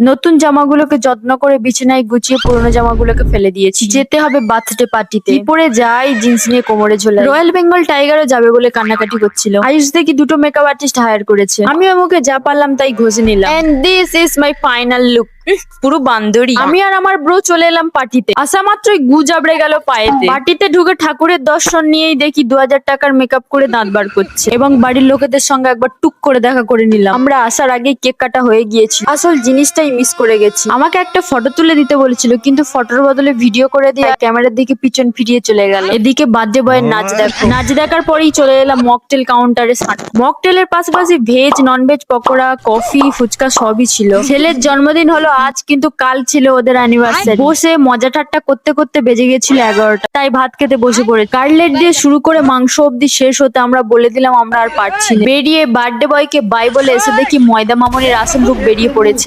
নতুন জামাগুলোকে যত্ন করে বিছানায় গুছিয়ে পুরোনো জামাগুলোকে ফেলে দিয়েছি। যেতে হবে বার্থডে পার্টিতে। পরে যাই, জিন্স নিয়ে কোমরে ঝোলাই। রয়্যাল বেঙ্গল টাইগারও যাবে বলে কান্নাকাটি করছিল। আয়ুষ দেখি দুটো মেকআপ আর্টিস্ট হায়ার করেছে। আমি আমাকে যা পারলাম তাই ঘষে নিলাম। And this is my final look. পুরো বান্দরি। আমি আর আমার ব্রো চলে এলাম পার্টিতে। আসা মাত্রই গু জাবড়ে গেল পায়েতে। পার্টিতে ঢুকে ঠাকুরের দর্শন নিয়েই দেখি 2000 টাকার মেকআপ করে দাঁত বার করছে এবং বাড়ির লোকেদের সঙ্গে একবার টুক করে দেখা করে নিলাম। আমরা আসার আগে কেক কাটা হয়ে গিয়েছি। আসল জিনিসটাই মিস করে গেছি। আমাকে একটা ফটো তুলে দিতে বলেছিল, কিন্তু ফটোর বদলে ভিডিও করে দিয়ে ক্যামেরার দিকে পিছন ফিরিয়ে চলে গেল। এদিকে বার্থডে বয়ের নাচ দেখো। নাচ দেখার পরেই চলে এলাম মকটেল কাউন্টারে। মকটেলের পাশাপাশি veg non veg pakora, coffee, phuchka সবই ছিল। ছেলের জন্মদিন হলো আজ, কিন্তু কাল ছিল ওদের অ্যানিভার্সারি। বসে মজা ঠাট্টা করতে করতে বেজে গেছিল 11টা। তাই ভাত খেতে বসে পড়ে। কাটলেট দিয়ে শুরু করে মাংস অব্দি শেষ হতে আমরা বলে দিলাম আমরা আর পারছি না। বেরিয়ে বার্থডে বয়কে বাই বলে এসে দেখি ময়দা মামনির আসল রূপ বেরিয়ে পড়েছে।